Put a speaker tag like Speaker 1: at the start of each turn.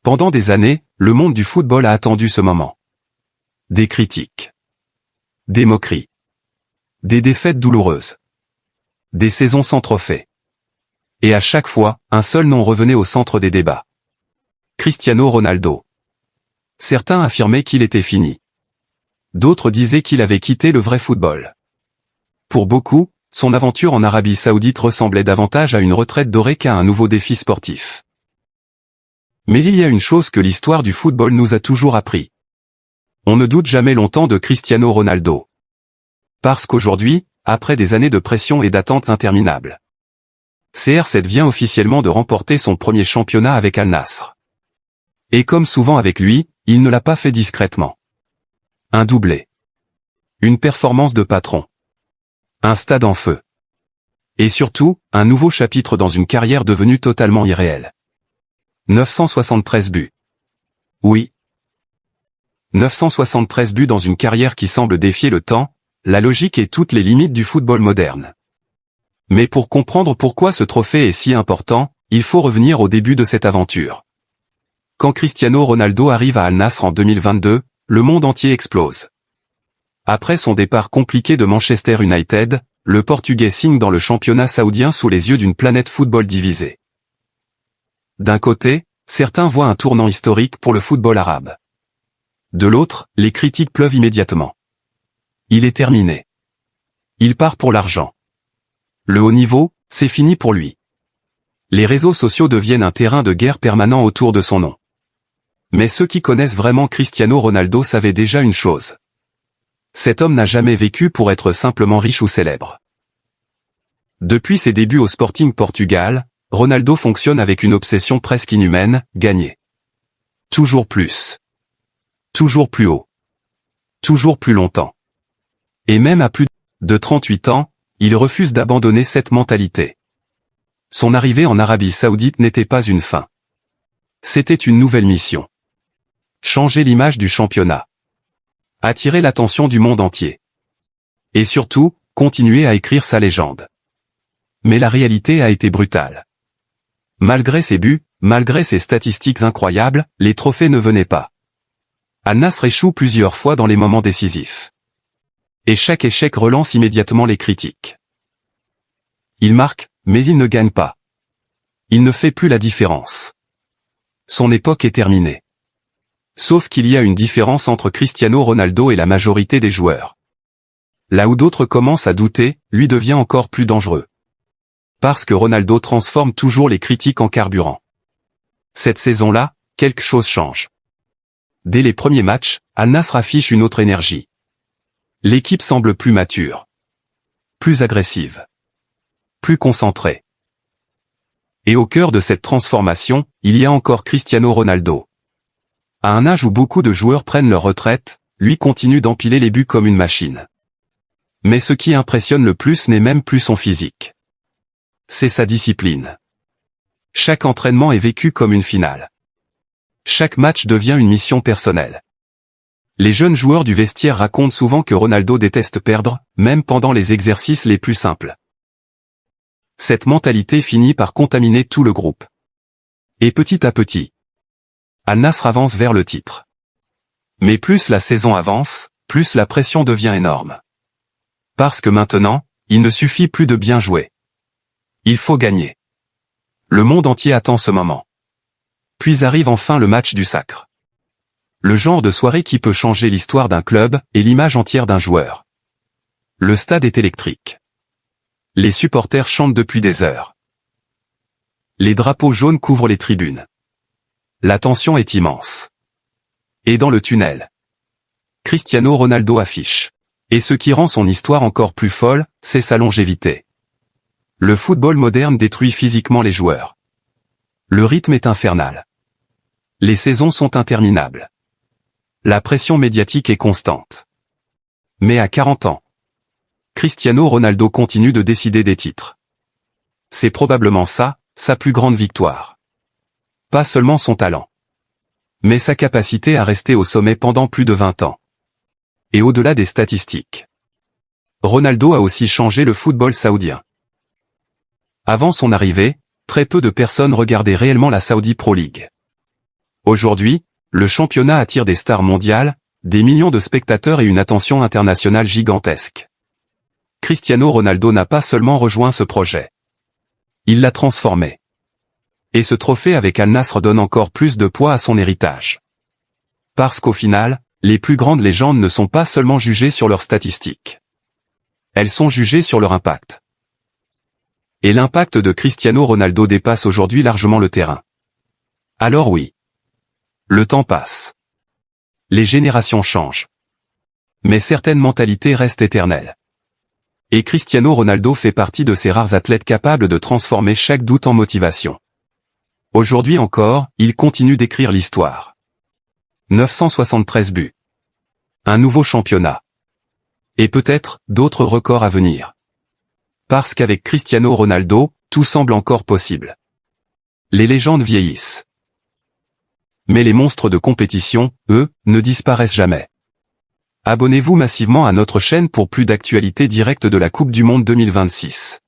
Speaker 1: Pendant des années, le monde du football a attendu ce moment. Des critiques. Des moqueries. Des défaites douloureuses. Des saisons sans trophée. Et à chaque fois, un seul nom revenait au centre des débats. Cristiano Ronaldo. Certains affirmaient qu'il était fini. D'autres disaient qu'il avait quitté le vrai football. Pour beaucoup, son aventure en Arabie Saoudite ressemblait davantage à une retraite dorée qu'à un nouveau défi sportif. Mais il y a une chose que l'histoire du football nous a toujours appris. On ne doute jamais longtemps de Cristiano Ronaldo. Parce qu'aujourd'hui, après des années de pression et d'attentes interminables, CR7 vient officiellement de remporter son premier championnat avec Al Nassr. Et comme souvent avec lui, il ne l'a pas fait discrètement. Un doublé. Une performance de patron. Un stade en feu. Et surtout, un nouveau chapitre dans une carrière devenue totalement irréelle. 973 buts. Oui. 973 buts dans une carrière qui semble défier le temps, la logique et toutes les limites du football moderne. Mais pour comprendre pourquoi ce trophée est si important, il faut revenir au début de cette aventure. Quand Cristiano Ronaldo arrive à Al Nassr en 2022, le monde entier explose. Après son départ compliqué de Manchester United, le Portugais signe dans le championnat saoudien sous les yeux d'une planète football divisée. D'un côté, certains voient un tournant historique pour le football arabe. De l'autre, les critiques pleuvent immédiatement. Il est terminé. Il part pour l'argent. Le haut niveau, c'est fini pour lui. Les réseaux sociaux deviennent un terrain de guerre permanent autour de son nom. Mais ceux qui connaissent vraiment Cristiano Ronaldo savaient déjà une chose. Cet homme n'a jamais vécu pour être simplement riche ou célèbre. Depuis ses débuts au Sporting Portugal, Ronaldo fonctionne avec une obsession presque inhumaine, gagner. Toujours plus. Toujours plus haut. Toujours plus longtemps. Et même à plus de 38 ans, il refuse d'abandonner cette mentalité. Son arrivée en Arabie Saoudite n'était pas une fin. C'était une nouvelle mission. Changer l'image du championnat. Attirer l'attention du monde entier. Et surtout, continuer à écrire sa légende. Mais la réalité a été brutale. Malgré ses buts, malgré ses statistiques incroyables, les trophées ne venaient pas. Al Nassr échoue plusieurs fois dans les moments décisifs. Et chaque échec relance immédiatement les critiques. Il marque, mais il ne gagne pas. Il ne fait plus la différence. Son époque est terminée. Sauf qu'il y a une différence entre Cristiano Ronaldo et la majorité des joueurs. Là où d'autres commencent à douter, lui devient encore plus dangereux. Parce que Ronaldo transforme toujours les critiques en carburant. Cette saison-là, quelque chose change. Dès les premiers matchs, Al Nassr affiche une autre énergie. L'équipe semble plus mature. Plus agressive. Plus concentrée. Et au cœur de cette transformation, il y a encore Cristiano Ronaldo. À un âge où beaucoup de joueurs prennent leur retraite, lui continue d'empiler les buts comme une machine. Mais ce qui impressionne le plus n'est même plus son physique. C'est sa discipline. Chaque entraînement est vécu comme une finale. Chaque match devient une mission personnelle. Les jeunes joueurs du vestiaire racontent souvent que Ronaldo déteste perdre, même pendant les exercices les plus simples. Cette mentalité finit par contaminer tout le groupe. Et petit à petit, Al Nassr avance vers le titre. Mais plus la saison avance, plus la pression devient énorme. Parce que maintenant, il ne suffit plus de bien jouer. Il faut gagner. Le monde entier attend ce moment. Puis arrive enfin le match du sacre. Le genre de soirée qui peut changer l'histoire d'un club et l'image entière d'un joueur. Le stade est électrique. Les supporters chantent depuis des heures. Les drapeaux jaunes couvrent les tribunes. La tension est immense. Et dans le tunnel, Cristiano Ronaldo affiche. Et ce qui rend son histoire encore plus folle, c'est sa longévité. Le football moderne détruit physiquement les joueurs. Le rythme est infernal. Les saisons sont interminables. La pression médiatique est constante. Mais à 40 ans, Cristiano Ronaldo continue de décider des titres. C'est probablement ça, sa plus grande victoire. Pas seulement son talent, mais sa capacité à rester au sommet pendant plus de 20 ans. Et au-delà des statistiques, Ronaldo a aussi changé le football saoudien. Avant son arrivée, très peu de personnes regardaient réellement la Saudi Pro League. Aujourd'hui, le championnat attire des stars mondiales, des millions de spectateurs et une attention internationale gigantesque. Cristiano Ronaldo n'a pas seulement rejoint ce projet. Il l'a transformé. Et ce trophée avec Al Nassr donne encore plus de poids à son héritage. Parce qu'au final, les plus grandes légendes ne sont pas seulement jugées sur leurs statistiques. Elles sont jugées sur leur impact. Et l'impact de Cristiano Ronaldo dépasse aujourd'hui largement le terrain. Alors oui. Le temps passe. Les générations changent. Mais certaines mentalités restent éternelles. Et Cristiano Ronaldo fait partie de ces rares athlètes capables de transformer chaque doute en motivation. Aujourd'hui encore, il continue d'écrire l'histoire. 973 buts. Un nouveau championnat. Et peut-être, d'autres records à venir. Parce qu'avec Cristiano Ronaldo, tout semble encore possible. Les légendes vieillissent. Mais les monstres de compétition, eux, ne disparaissent jamais. Abonnez-vous massivement à notre chaîne pour plus d'actualités directes de la Coupe du Monde 2026.